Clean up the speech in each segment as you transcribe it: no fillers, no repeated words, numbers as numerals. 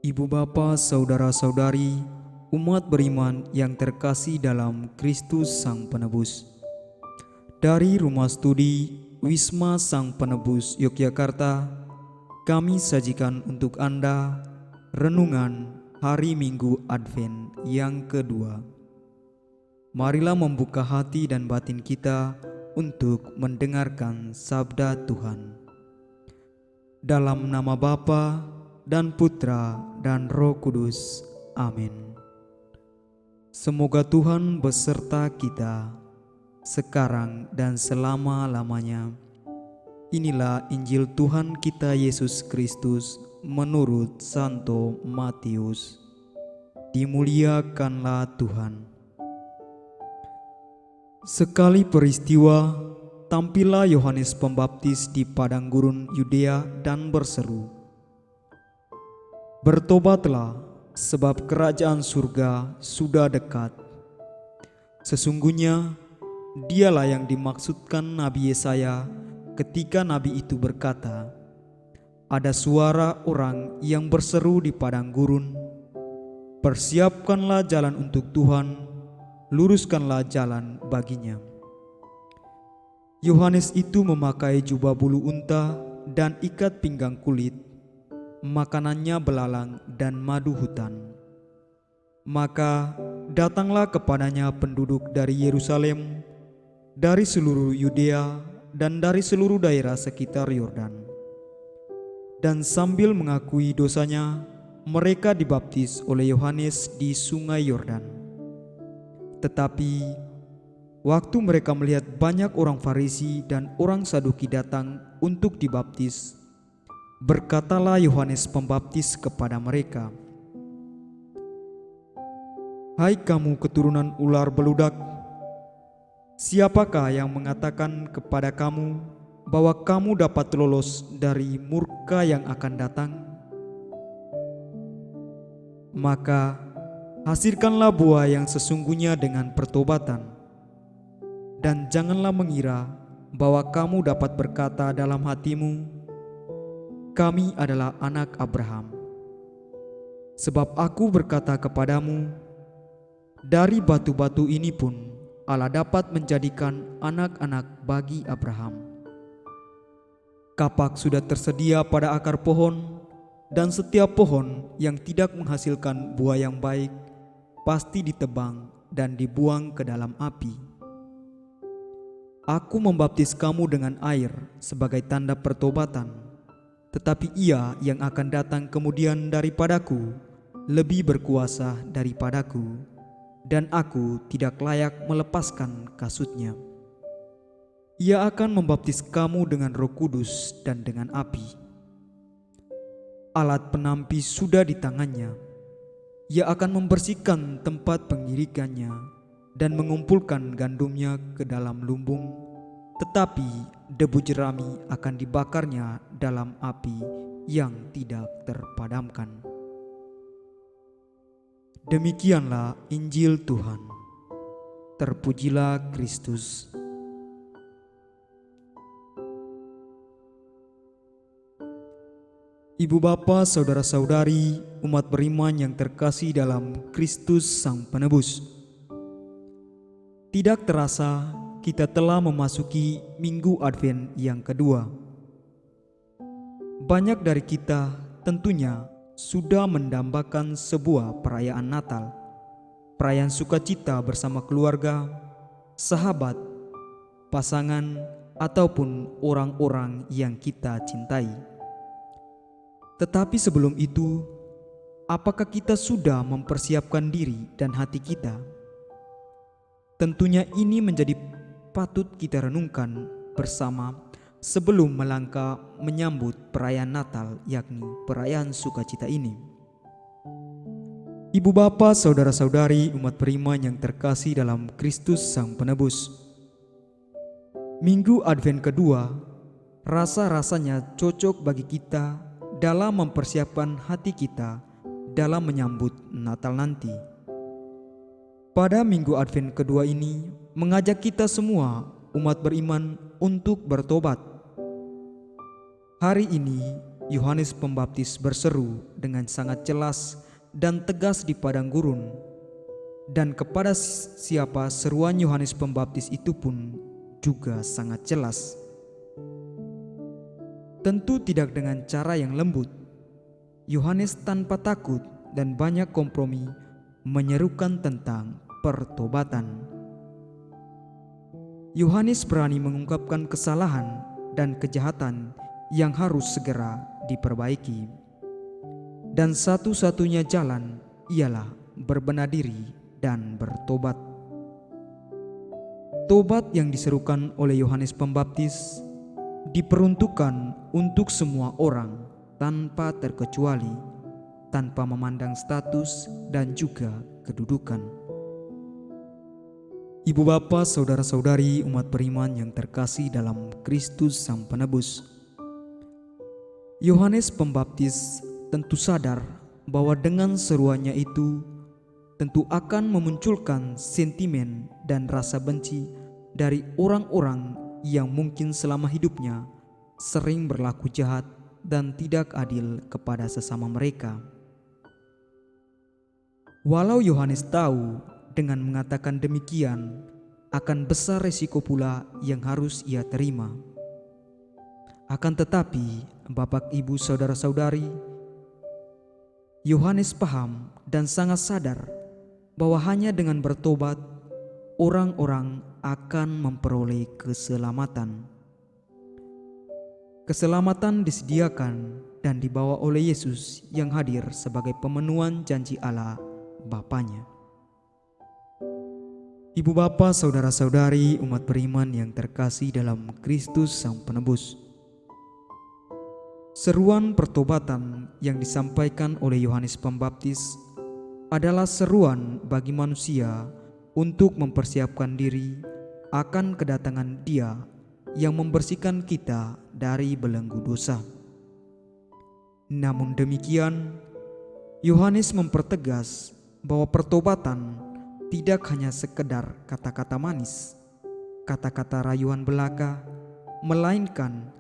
Ibu bapa, saudara-saudari, umat beriman yang terkasih dalam Kristus Sang Penebus. Dari Rumah Studi Wisma Sang Penebus Yogyakarta, kami sajikan untuk Anda renungan hari Minggu Advent yang kedua. Marilah membuka hati dan batin kita untuk mendengarkan sabda Tuhan. Dalam nama Bapa dan Putra dan Roh Kudus. Amin. Semoga Tuhan beserta kita sekarang dan selama-lamanya. Inilah Injil Tuhan kita Yesus Kristus menurut Santo Matius. Dimuliakanlah Tuhan. Sekali peristiwa, tampillah Yohanes Pembaptis di padang gurun Yudea dan berseru, "Bertobatlah, sebab kerajaan surga sudah dekat." Sesungguhnya, dialah yang dimaksudkan Nabi Yesaya ketika Nabi itu berkata, "Ada suara orang yang berseru di padang gurun, persiapkanlah jalan untuk Tuhan, luruskanlah jalan baginya." Yohanes itu memakai jubah bulu unta dan ikat pinggang kulit, makanannya belalang dan madu hutan. Maka datanglah kepadanya penduduk dari Yerusalem, dari seluruh Yudea dan dari seluruh daerah sekitar Yordan. Dan sambil mengakui dosanya, mereka dibaptis oleh Yohanes di sungai Yordan. Tetapi waktu mereka melihat banyak orang Farisi dan orang Saduki datang untuk dibaptis, berkatalah Yohanes Pembaptis kepada mereka, "Hai kamu keturunan ular beludak, siapakah yang mengatakan kepada kamu bahwa kamu dapat lolos dari murka yang akan datang? Maka hasilkanlah buah yang sesungguhnya dengan pertobatan, dan janganlah mengira bahwa kamu dapat berkata dalam hatimu, 'Kami adalah anak Abraham.' Sebab aku berkata kepadamu, dari batu-batu ini pun Allah dapat menjadikan anak-anak bagi Abraham. Kapak sudah tersedia pada akar pohon, dan setiap pohon yang tidak menghasilkan buah yang baik pasti ditebang dan dibuang ke dalam api. Aku membaptis kamu dengan air sebagai tanda pertobatan, tetapi Ia yang akan datang kemudian daripadaku lebih berkuasa daripadaku, dan aku tidak layak melepaskan kasutnya. Ia akan membaptis kamu dengan Roh Kudus dan dengan api. Alat penampi sudah di tangannya. Ia akan membersihkan tempat pengirikannya dan mengumpulkan gandumnya ke dalam lumbung, tetapi debu jerami akan dibakarnya dalam api yang tidak terpadamkan." Demikianlah Injil Tuhan. Terpujilah Kristus. Ibu bapa, saudara-saudari, umat beriman yang terkasih dalam Kristus Sang Penebus. Tidak terasa kita telah memasuki Minggu Advent yang kedua. Banyak dari kita tentunya sudah mendambakan sebuah perayaan Natal, perayaan sukacita bersama keluarga, sahabat, pasangan, ataupun orang-orang yang kita cintai. Tetapi sebelum itu, apakah kita sudah mempersiapkan diri dan hati kita? Tentunya ini menjadi patut kita renungkan bersama sebelum melangkah menyambut perayaan Natal, yakni perayaan sukacita ini. Ibu bapa, saudara-saudari, umat beriman yang terkasih dalam Kristus Sang Penebus. Minggu Advent kedua rasa-rasanya cocok bagi kita dalam mempersiapkan hati kita dalam menyambut Natal nanti. Pada Minggu Advent kedua ini mengajak kita semua umat beriman untuk bertobat. Hari ini Yohanes Pembaptis berseru dengan sangat jelas dan tegas di padang gurun, dan kepada siapa seruan Yohanes Pembaptis itu pun juga sangat jelas. Tentu tidak dengan cara yang lembut. Yohanes tanpa takut dan banyak kompromi menyerukan tentang pertobatan. Yohanes berani mengungkapkan kesalahan dan kejahatan yang harus segera diperbaiki. Dan satu-satunya jalan ialah berbenah diri dan bertobat. Tobat yang diserukan oleh Yohanes Pembaptis diperuntukkan untuk semua orang tanpa terkecuali, tanpa memandang status dan juga kedudukan. Ibu bapa, saudara-saudari umat beriman yang terkasih dalam Kristus Sang Penebus, Yohanes Pembaptis tentu sadar bahwa dengan seruannya itu tentu akan memunculkan sentimen dan rasa benci dari orang-orang yang mungkin selama hidupnya sering berlaku jahat dan tidak adil kepada sesama mereka. Walau Yohanes tahu dengan mengatakan demikian akan besar resiko pula yang harus ia terima. Akan tetapi, Bapak, Ibu, saudara-saudari, Yohanes paham dan sangat sadar bahwa hanya dengan bertobat orang-orang akan memperoleh keselamatan. Keselamatan disediakan dan dibawa oleh Yesus yang hadir sebagai pemenuhan janji Allah Bapanya. Ibu bapa, saudara-saudari umat beriman yang terkasih dalam Kristus Sang Penebus, seruan pertobatan yang disampaikan oleh Yohanes Pembaptis adalah seruan bagi manusia untuk mempersiapkan diri akan kedatangan Dia yang membersihkan kita dari belenggu dosa. Namun demikian, Yohanes mempertegas bahwa pertobatan tidak hanya sekedar kata-kata manis, kata-kata rayuan belaka, melainkan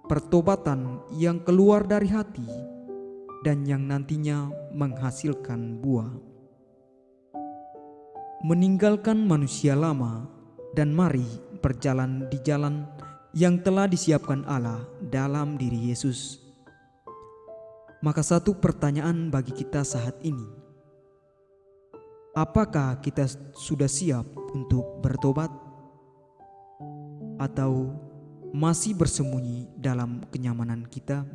pertobatan yang keluar dari hati dan yang nantinya menghasilkan buah. Meninggalkan manusia lama dan mari berjalan di jalan yang telah disiapkan Allah dalam diri Yesus. Maka satu pertanyaan bagi kita saat ini, apakah kita sudah siap untuk bertobat? Atau masih bersembunyi dalam kenyamanan kita?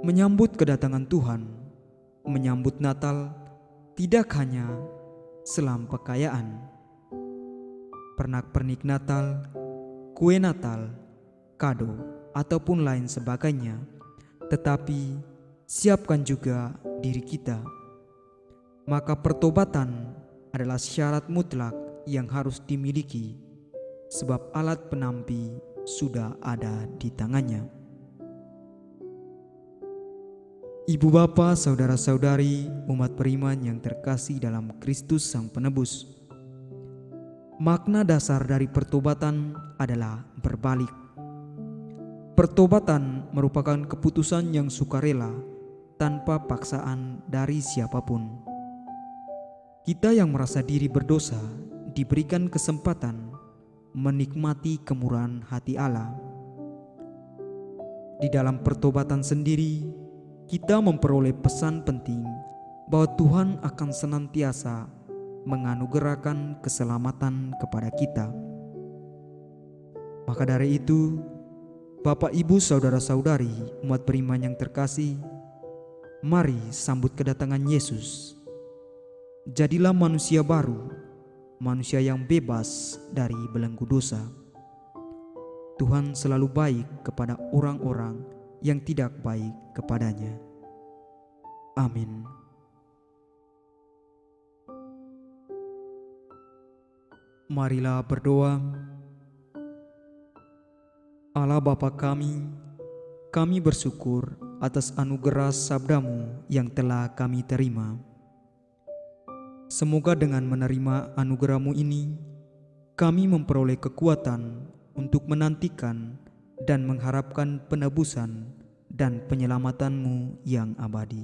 Menyambut kedatangan Tuhan, menyambut Natal tidak hanya selampekayaan, pernak-pernik Natal, kue Natal, kado, ataupun lain sebagainya, tetapi siapkan juga diri kita. Maka pertobatan adalah syarat mutlak yang harus dimiliki, sebab alat penampi sudah ada di tangannya. Ibu bapa, saudara-saudari umat beriman yang terkasih dalam Kristus Sang Penebus, makna dasar dari pertobatan adalah berbalik. Pertobatan merupakan keputusan yang sukarela tanpa paksaan dari siapapun. Kita yang merasa diri berdosa diberikan kesempatan menikmati kemurahan hati Allah. Di dalam pertobatan sendiri, kita memperoleh pesan penting bahwa Tuhan akan senantiasa menganugerahkan keselamatan kepada kita. Maka dari itu, Bapak, Ibu, saudara-saudari umat beriman yang terkasih, mari sambut kedatangan Yesus. Jadilah manusia baru, manusia yang bebas dari belenggu dosa. Tuhan selalu baik kepada orang-orang yang tidak baik kepadanya. Amin. Marilah berdoa. Allah Bapa kami bersyukur atas anugerah sabda-Mu yang telah kami terima. Semoga dengan menerima anugerah-Mu ini, kami memperoleh kekuatan untuk menantikan dan mengharapkan penebusan dan penyelamatan-Mu yang abadi.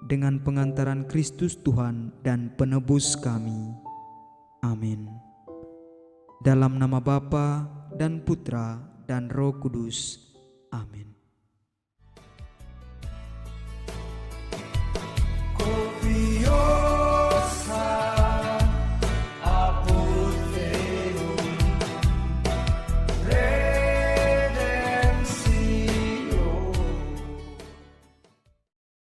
Dengan pengantaran Kristus Tuhan dan Penebus kami. Amin. Dalam nama Bapa dan Putra dan Roh Kudus. Amin.